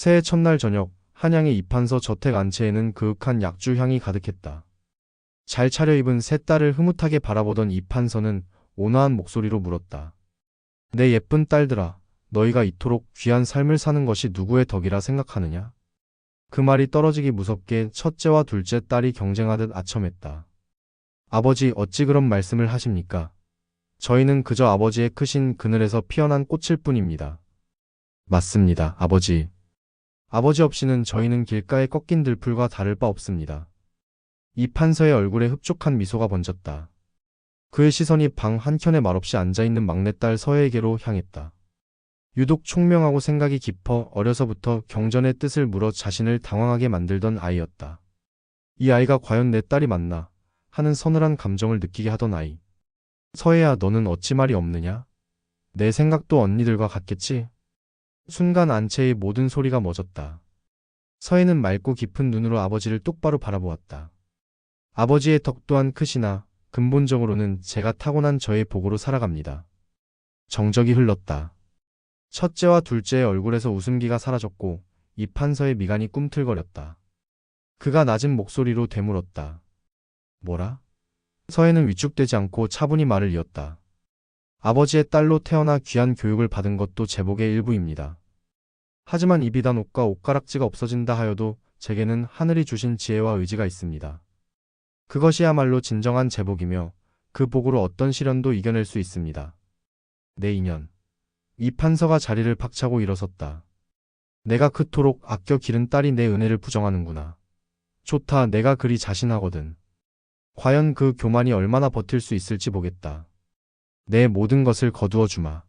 새해 첫날 저녁, 한양의 이판서 저택 안채에는 그윽한 약주 향이 가득했다. 잘 차려입은 세 딸을 흐뭇하게 바라보던 이판서는 온화한 목소리로 물었다. 내 예쁜 딸들아, 너희가 이토록 귀한 삶을 사는 것이 누구의 덕이라 생각하느냐? 그 말이 떨어지기 무섭게 첫째와 둘째 딸이 경쟁하듯 아첨했다. 아버지, 어찌 그런 말씀을 하십니까? 저희는 그저 아버지의 크신 그늘에서 피어난 꽃일 뿐입니다. 맞습니다, 아버지. 아버지 없이는 저희는 길가에 꺾인 들풀과 다를 바 없습니다. 이판서의 얼굴에 흡족한 미소가 번졌다. 그의 시선이 방 한켠에 말없이 앉아있는 막내딸 서혜에게로 향했다. 유독 총명하고 생각이 깊어 어려서부터 경전의 뜻을 물어 자신을 당황하게 만들던 아이였다. 이 아이가 과연 내 딸이 맞나 하는 서늘한 감정을 느끼게 하던 아이. 서혜야, 너는 어찌 말이 없느냐? 내 생각도 언니들과 같겠지? 순간 안채의 모든 소리가 멎었다. 서혜는 맑고 깊은 눈으로 아버지를 똑바로 바라보았다. 아버지의 덕 또한 크시나 근본적으로는 제가 타고난 저의 복으로 살아갑니다. 정적이 흘렀다. 첫째와 둘째의 얼굴에서 웃음기가 사라졌고 이판서의 미간이 꿈틀거렸다. 그가 낮은 목소리로 되물었다. 뭐라? 서혜는 위축되지 않고 차분히 말을 이었다. 아버지의 딸로 태어나 귀한 교육을 받은 것도 제복의 일부입니다. 하지만 이 비단 옷과 옷가락지가 없어진다 하여도 제게는 하늘이 주신 지혜와 의지가 있습니다. 그것이야말로 진정한 제복이며 그 복으로 어떤 시련도 이겨낼 수 있습니다. 내 인연. 이판서가 자리를 박차고 일어섰다. 내가 그토록 아껴 기른 딸이 내 은혜를 부정하는구나. 좋다, 내가 그리 자신하거든. 과연 그 교만이 얼마나 버틸 수 있을지 보겠다. 내 모든 것을 거두어 주마.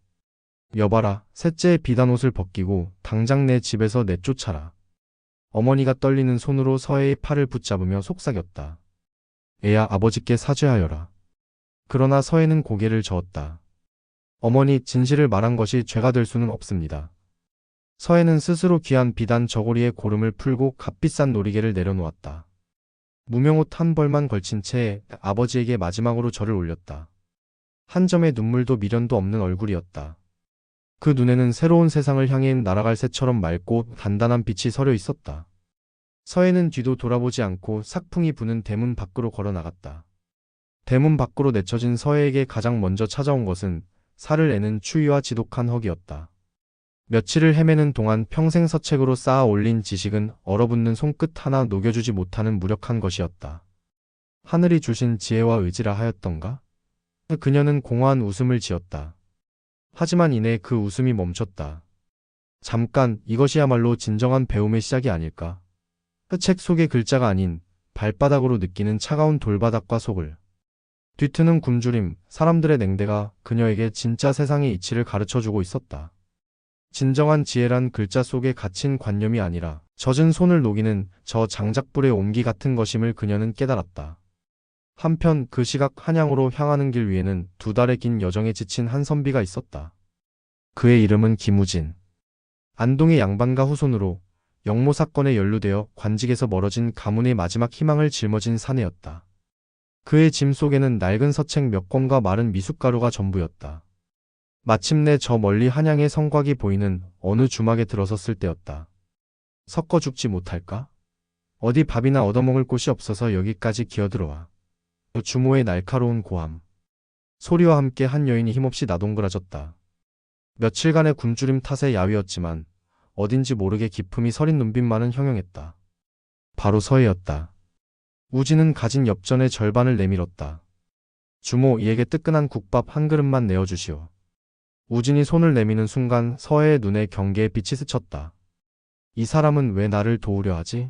여봐라, 셋째의 비단옷을 벗기고 당장 내 집에서 내쫓아라. 어머니가 떨리는 손으로 서혜의 팔을 붙잡으며 속삭였다. 애야, 아버지께 사죄하여라. 그러나 서혜는 고개를 저었다. 어머니, 진실을 말한 것이 죄가 될 수는 없습니다. 서혜는 스스로 귀한 비단 저고리에 고름을 풀고 값비싼 놀이개를 내려놓았다. 무명옷 한 벌만 걸친 채 아버지에게 마지막으로 절을 올렸다. 한 점의 눈물도 미련도 없는 얼굴이었다. 그 눈에는 새로운 세상을 향해 날아갈 새처럼 맑고 단단한 빛이 서려 있었다. 서혜는 뒤도 돌아보지 않고 삭풍이 부는 대문 밖으로 걸어 나갔다. 대문 밖으로 내쳐진 서혜에게 가장 먼저 찾아온 것은 살을 내는 추위와 지독한 허기였다. 며칠을 헤매는 동안 평생 서책으로 쌓아 올린 지식은 얼어붙는 손끝 하나 녹여주지 못하는 무력한 것이었다. 하늘이 주신 지혜와 의지라 하였던가? 그녀는 공허한 웃음을 지었다. 하지만 이내 그 웃음이 멈췄다. 잠깐, 이것이야말로 진정한 배움의 시작이 아닐까? 책 속의 글자가 아닌 발바닥으로 느끼는 차가운 돌바닥과 속을. 뒤트는 굶주림, 사람들의 냉대가 그녀에게 진짜 세상의 이치를 가르쳐주고 있었다. 진정한 지혜란 글자 속에 갇힌 관념이 아니라 젖은 손을 녹이는 저 장작불의 온기 같은 것임을 그녀는 깨달았다. 한편 그 시각 한양으로 향하는 길 위에는 두 달의 긴 여정에 지친 한 선비가 있었다. 그의 이름은 김우진. 안동의 양반가 후손으로 영모 사건에 연루되어 관직에서 멀어진 가문의 마지막 희망을 짊어진 사내였다. 그의 짐 속에는 낡은 서책 몇 권과 마른 미숫가루가 전부였다. 마침내 저 멀리 한양의 성곽이 보이는 어느 주막에 들어섰을 때였다. 섞어 죽지 못할까? 어디 밥이나 얻어먹을 곳이 없어서 여기까지 기어들어와. 주모의 날카로운 고함. 소리와 함께 한 여인이 힘없이 나동그라졌다. 며칠간의 굶주림 탓에 야위었지만 어딘지 모르게 기품이 서린 눈빛만은 형용했다. 바로 서혜였다. 우진은 가진 엽전의 절반을 내밀었다. 주모, 이에게 뜨끈한 국밥 한 그릇만 내어주시오. 우진이 손을 내미는 순간 서혜의 눈에 경계의 빛이 스쳤다. 이 사람은 왜 나를 도우려 하지?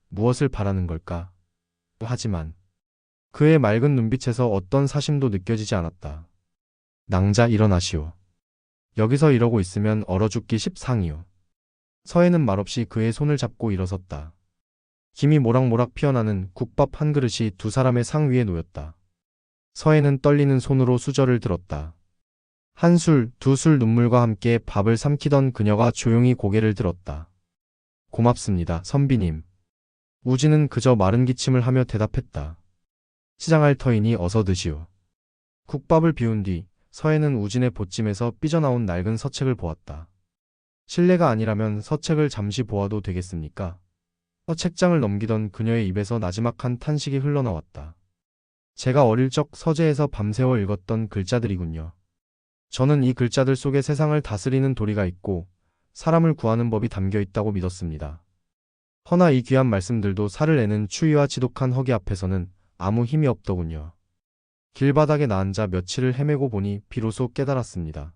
무엇을 바라는 걸까? 하지만 그의 맑은 눈빛에서 어떤 사심도 느껴지지 않았다. 낭자, 일어나시오. 여기서 이러고 있으면 얼어 죽기 십상이오. 서혜는 말없이 그의 손을 잡고 일어섰다. 김이 모락모락 피어나는 국밥 한 그릇이 두 사람의 상 위에 놓였다. 서혜는 떨리는 손으로 수저를 들었다. 한 술, 두 술 눈물과 함께 밥을 삼키던 그녀가 조용히 고개를 들었다. 고맙습니다, 선비님. 우진은 그저 마른 기침을 하며 대답했다. 시장할 터이니 어서 드시오. 국밥을 비운 뒤 서혜는 우진의 보찜에서 삐져나온 낡은 서책을 보았다. 실례가 아니라면 서책을 잠시 보아도 되겠습니까? 책장을 넘기던 그녀의 입에서 나지막한 탄식이 흘러나왔다. 제가 어릴 적 서재에서 밤새워 읽었던 글자들이군요. 저는 이 글자들 속에 세상을 다스리는 도리가 있고 사람을 구하는 법이 담겨 있다고 믿었습니다. 허나 이 귀한 말씀들도 살을 내는 추위와 지독한 허기 앞에서는 아무 힘이 없더군요. 길바닥에 나앉아 며칠을 헤매고 보니 비로소 깨달았습니다.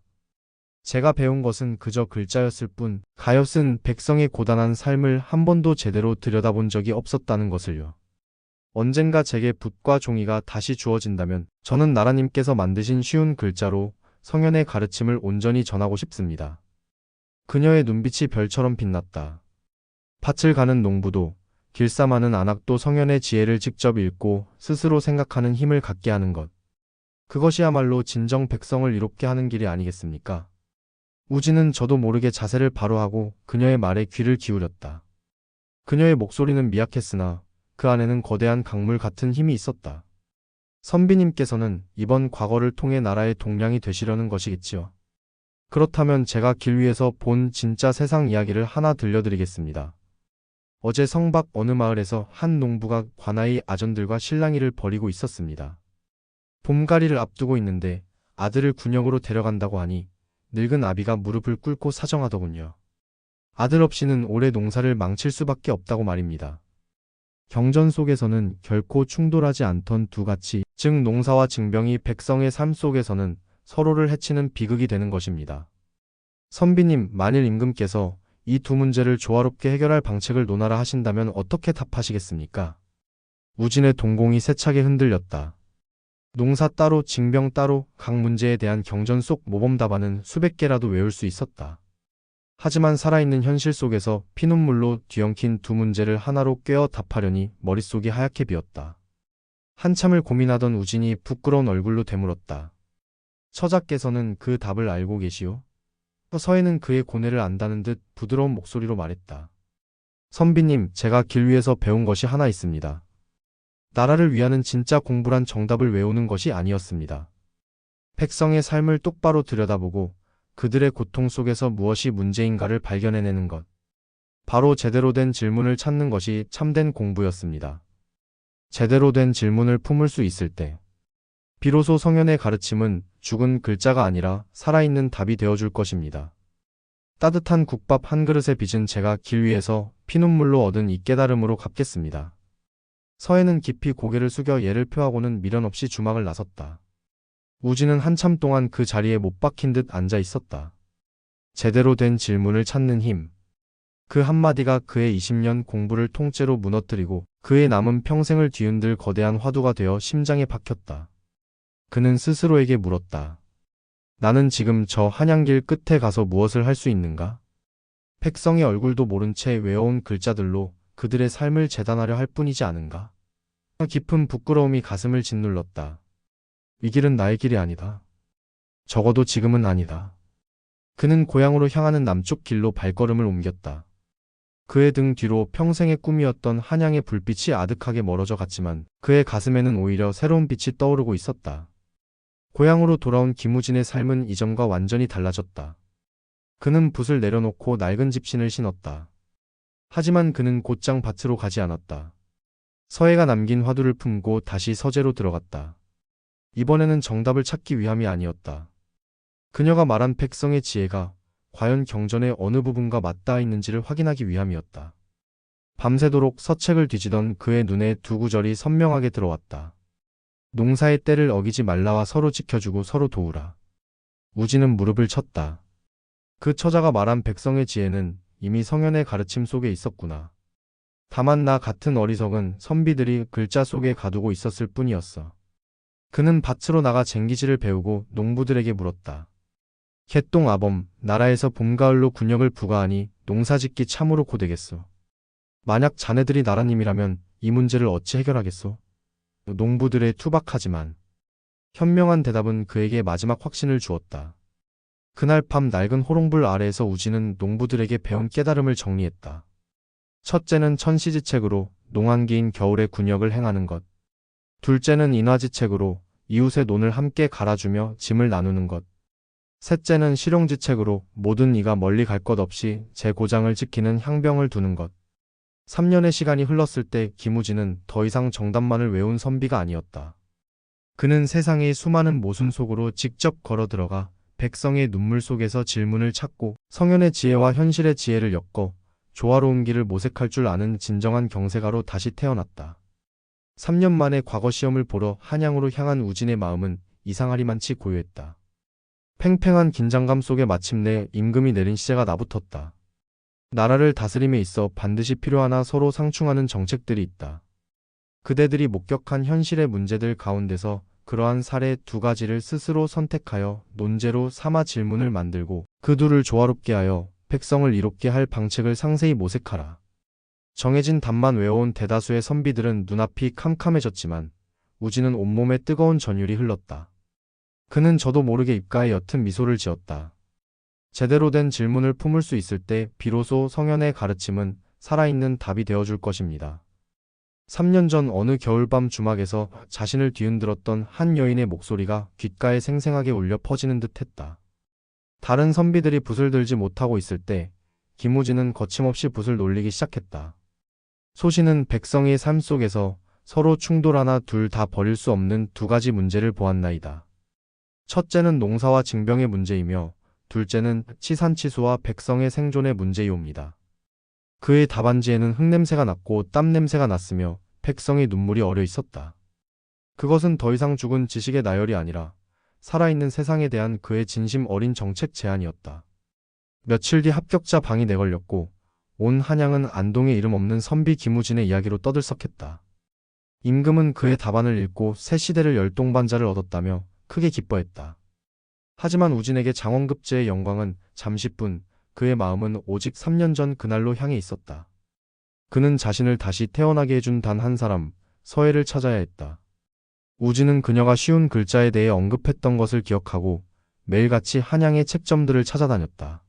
제가 배운 것은 그저 글자였을 뿐 가엾은 백성의 고단한 삶을 한 번도 제대로 들여다본 적이 없었다는 것을요. 언젠가 제게 붓과 종이가 다시 주어진다면 저는 나라님께서 만드신 쉬운 글자로 성현의 가르침을 온전히 전하고 싶습니다. 그녀의 눈빛이 별처럼 빛났다. 밭을 가는 농부도 길쌈하는 안악도 성현의 지혜를 직접 읽고 스스로 생각하는 힘을 갖게 하는 것. 그것이야말로 진정 백성을 이롭게 하는 길이 아니겠습니까? 우진은 저도 모르게 자세를 바로 하고 그녀의 말에 귀를 기울였다. 그녀의 목소리는 미약했으나 그 안에는 거대한 강물 같은 힘이 있었다. 선비님께서는 이번 과거를 통해 나라의 동량이 되시려는 것이겠지요. 그렇다면 제가 길 위에서 본 진짜 세상 이야기를 하나 들려드리겠습니다. 어제 성박 어느 마을에서 한 농부가 관아이 아전들과 실랑이를 벌이고 있었습니다. 봄가리를 앞두고 있는데 아들을 군역으로 데려간다고 하니 늙은 아비가 무릎을 꿇고 사정하더군요. 아들 없이는 올해 농사를 망칠 수밖에 없다고 말입니다. 경전 속에서는 결코 충돌하지 않던 두 가치, 즉 농사와 징병이 백성의 삶 속에서는 서로를 해치는 비극이 되는 것입니다. 선비님, 만일 임금께서 이 두 문제를 조화롭게 해결할 방책을 논하라 하신다면 어떻게 답하시겠습니까? 우진의 동공이 세차게 흔들렸다. 농사 따로 징병 따로 각 문제에 대한 경전 속 모범 답안은 수백 개라도 외울 수 있었다. 하지만 살아있는 현실 속에서 피눈물로 뒤엉킨 두 문제를 하나로 꿰어 답하려니 머릿속이 하얗게 비었다. 한참을 고민하던 우진이 부끄러운 얼굴로 되물었다. 처자께서는 그 답을 알고 계시오? 서해는 그의 고뇌를 안다는 듯 부드러운 목소리로 말했다. 선비님, 제가 길 위에서 배운 것이 하나 있습니다. 나라를 위하는 진짜 공부란 정답을 외우는 것이 아니었습니다. 백성의 삶을 똑바로 들여다보고 그들의 고통 속에서 무엇이 문제인가를 발견해내는 것. 바로 제대로 된 질문을 찾는 것이 참된 공부였습니다. 제대로 된 질문을 품을 수 있을 때 비로소 성현의 가르침은 죽은 글자가 아니라 살아있는 답이 되어줄 것입니다. 따뜻한 국밥 한 그릇에 빚은 제가 길 위에서 피눈물로 얻은 이 깨달음으로 갚겠습니다. 서해는 깊이 고개를 숙여 예를 표하고는 미련 없이 주막을 나섰다. 우진은 한참 동안 그 자리에 못 박힌 듯 앉아 있었다. 제대로 된 질문을 찾는 힘. 그 한마디가 그의 20년 공부를 통째로 무너뜨리고 그의 남은 평생을 뒤흔들 거대한 화두가 되어 심장에 박혔다. 그는 스스로에게 물었다. 나는 지금 저 한양길 끝에 가서 무엇을 할 수 있는가? 백성의 얼굴도 모른 채 외워온 글자들로 그들의 삶을 재단하려 할 뿐이지 않은가? 깊은 부끄러움이 가슴을 짓눌렀다. 이 길은 나의 길이 아니다. 적어도 지금은 아니다. 그는 고향으로 향하는 남쪽 길로 발걸음을 옮겼다. 그의 등 뒤로 평생의 꿈이었던 한양의 불빛이 아득하게 멀어져 갔지만 그의 가슴에는 오히려 새로운 빛이 떠오르고 있었다. 고향으로 돌아온 김우진의 삶은 이전과 완전히 달라졌다. 그는 붓을 내려놓고 낡은 집신을 신었다. 하지만 그는 곧장 밭으로 가지 않았다. 서해가 남긴 화두를 품고 다시 서재로 들어갔다. 이번에는 정답을 찾기 위함이 아니었다. 그녀가 말한 백성의 지혜가 과연 경전의 어느 부분과 맞닿아 있는지를 확인하기 위함이었다. 밤새도록 서책을 뒤지던 그의 눈에 두 구절이 선명하게 들어왔다. 농사의 때를 어기지 말라와 서로 지켜주고 서로 도우라. 우진은 무릎을 쳤다. 그 처자가 말한 백성의 지혜는 이미 성현의 가르침 속에 있었구나. 다만 나 같은 어리석은 선비들이 글자 속에 가두고 있었을 뿐이었어. 그는 밭으로 나가 쟁기질을 배우고 농부들에게 물었다. 개똥 아범, 나라에서 봄가을로 군역을 부과하니 농사짓기 참으로 고되겠소. 만약 자네들이 나라님이라면 이 문제를 어찌 해결하겠소? 농부들의 투박하지만 현명한 대답은 그에게 마지막 확신을 주었다. 그날 밤 낡은 호롱불 아래에서 우진은 농부들에게 배운 깨달음을 정리했다. 첫째는 천시지책으로 농한기인 겨울에 군역을 행하는 것. 둘째는 인화지책으로 이웃의 논을 함께 갈아주며 짐을 나누는 것. 셋째는 실용지책으로 모든 이가 멀리 갈 것 없이 제 고장을 지키는 향병을 두는 것. 3년의 시간이 흘렀을 때 김우진은 더 이상 정답만을 외운 선비가 아니었다. 그는 세상의 수많은 모순 속으로 직접 걸어 들어가 백성의 눈물 속에서 질문을 찾고 성현의 지혜와 현실의 지혜를 엮어 조화로운 길을 모색할 줄 아는 진정한 경세가로 다시 태어났다. 3년 만에 과거 시험을 보러 한양으로 향한 우진의 마음은 이상하리만치 고요했다. 팽팽한 긴장감 속에 마침내 임금이 내린 시제가 나붙었다. 나라를 다스림에 있어 반드시 필요하나 서로 상충하는 정책들이 있다. 그대들이 목격한 현실의 문제들 가운데서 그러한 사례 두 가지를 스스로 선택하여 논제로 삼아 질문을 만들고 그 둘을 조화롭게 하여 백성을 이롭게 할 방책을 상세히 모색하라. 정해진 답만 외워온 대다수의 선비들은 눈앞이 캄캄해졌지만 우진은 온몸에 뜨거운 전율이 흘렀다. 그는 저도 모르게 입가에 옅은 미소를 지었다. 제대로 된 질문을 품을 수 있을 때 비로소 성현의 가르침은 살아있는 답이 되어줄 것입니다. 3년 전 어느 겨울밤 주막에서 자신을 뒤흔들었던 한 여인의 목소리가 귓가에 생생하게 울려 퍼지는 듯했다. 다른 선비들이 붓을 들지 못하고 있을 때 김우진은 거침없이 붓을 놀리기 시작했다. 소신은 백성의 삶 속에서 서로 충돌 하나 둘 다 버릴 수 없는 두 가지 문제를 보았나이다. 첫째는 농사와 징병의 문제이며 둘째는 치산치수와 백성의 생존의 문제이옵니다. 그의 답안지에는 흙냄새가 났고 땀냄새가 났으며 백성의 눈물이 어려 있었다. 그것은 더 이상 죽은 지식의 나열이 아니라 살아있는 세상에 대한 그의 진심 어린 정책 제안이었다. 며칠 뒤 합격자 방이 내걸렸고 온 한양은 안동의 이름 없는 선비 김우진의 이야기로 떠들썩했다. 임금은 그의 답안을 읽고 새 시대를 열 동반자를 얻었다며 크게 기뻐했다. 하지만 우진에게 장원급제의 영광은 잠시뿐, 그의 마음은 오직 3년 전 그날로 향해 있었다. 그는 자신을 다시 태어나게 해준 단 한 사람, 서해를 찾아야 했다. 우진은 그녀가 쉬운 글자에 대해 언급했던 것을 기억하고 매일같이 한양의 책점들을 찾아다녔다.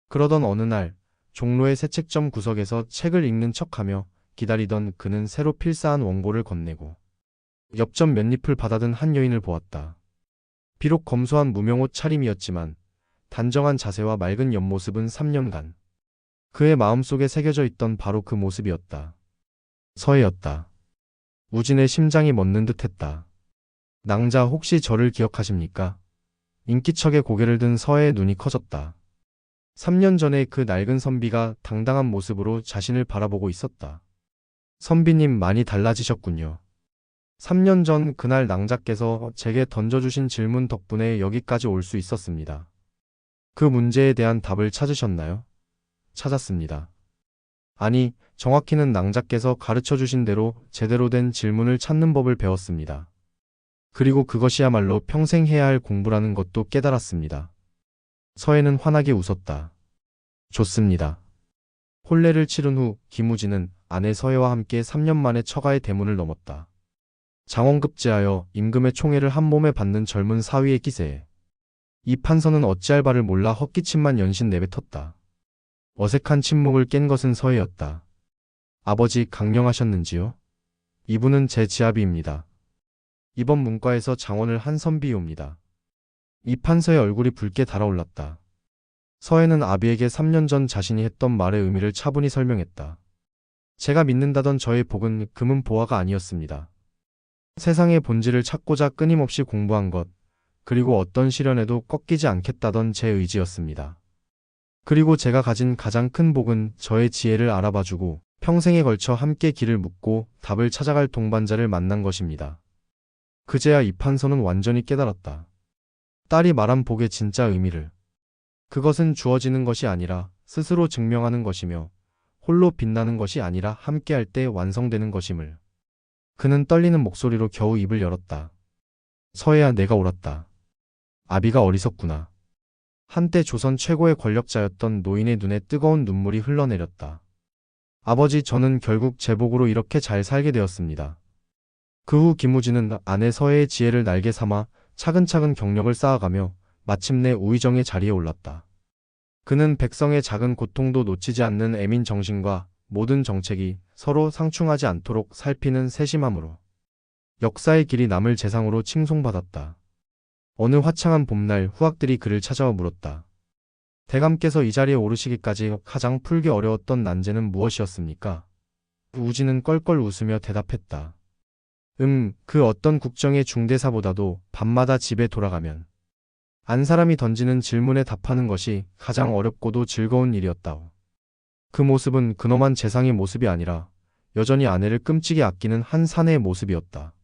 그러던 어느 날 종로의 새 책점 구석에서 책을 읽는 척하며 기다리던 그는 새로 필사한 원고를 건네고 엽전 몇 잎을 받아든 한 여인을 보았다. 비록 검소한 무명옷 차림이었지만 단정한 자세와 맑은 옆모습은 3년간 그의 마음속에 새겨져 있던 바로 그 모습이었다. 서해였다. 우진의 심장이 멎는 듯했다. 낭자 혹시 저를 기억하십니까? 인기척에 고개를 든 서해의 눈이 커졌다. 3년 전에 그 낡은 선비가 당당한 모습으로 자신을 바라보고 있었다. 선비님 많이 달라지셨군요. 3년 전 그날 낭자께서 제게 던져주신 질문 덕분에 여기까지 올 수 있었습니다. 그 문제에 대한 답을 찾으셨나요? 찾았습니다. 아니, 정확히는 낭자께서 가르쳐주신 대로 제대로 된 질문을 찾는 법을 배웠습니다. 그리고 그것이야말로 평생 해야 할 공부라는 것도 깨달았습니다. 서해는 환하게 웃었다. 좋습니다. 혼례를 치른 후 김우진은 아내 서해와 함께 3년 만에 처가의 대문을 넘었다. 장원급제하여 임금의 총애를 한 몸에 받는 젊은 사위의 기세에 이 판서는 어찌할 바를 몰라 헛기침만 연신 내뱉었다. 어색한 침묵을 깬 것은 서해였다. 아버지 강령하셨는지요? 이분은 제 지아비입니다. 이번 문과에서 장원을 한 선비이옵니다. 이 판서의 얼굴이 붉게 달아올랐다. 서해는 아비에게 3년 전 자신이 했던 말의 의미를 차분히 설명했다. 제가 믿는다던 저의 복은 금은 보화가 아니었습니다. 세상의 본질을 찾고자 끊임없이 공부한 것, 그리고 어떤 시련에도 꺾이지 않겠다던 제 의지였습니다. 그리고 제가 가진 가장 큰 복은 저의 지혜를 알아봐주고 평생에 걸쳐 함께 길을 묻고 답을 찾아갈 동반자를 만난 것입니다. 그제야 이 판서는 완전히 깨달았다. 딸이 말한 복의 진짜 의미를. 그것은 주어지는 것이 아니라 스스로 증명하는 것이며 홀로 빛나는 것이 아니라 함께할 때 완성되는 것임을. 그는 떨리는 목소리로 겨우 입을 열었다. 서해야, 내가 옳았다. 아비가 어리석구나. 한때 조선 최고의 권력자였던 노인의 눈에 뜨거운 눈물이 흘러내렸다. 아버지, 저는 결국 제 복으로 이렇게 잘 살게 되었습니다. 그 후 김우진은 아내 서해의 지혜를 날개 삼아 차근차근 경력을 쌓아가며 마침내 우의정의 자리에 올랐다. 그는 백성의 작은 고통도 놓치지 않는 애민 정신과 모든 정책이 서로 상충하지 않도록 살피는 세심함으로 역사의 길이 남을 재상으로 칭송받았다. 어느 화창한 봄날 후학들이 그를 찾아와 물었다. 대감께서 이 자리에 오르시기까지 가장 풀기 어려웠던 난제는 무엇이었습니까? 우진은 껄껄 웃으며 대답했다. 그 어떤 국정의 중대사보다도 밤마다 집에 돌아가면 안 사람이 던지는 질문에 답하는 것이 가장 어렵고도 즐거운 일이었다오. 그 모습은 근엄한 재상의 모습이 아니라 여전히 아내를 끔찍이 아끼는 한 사내의 모습이었다.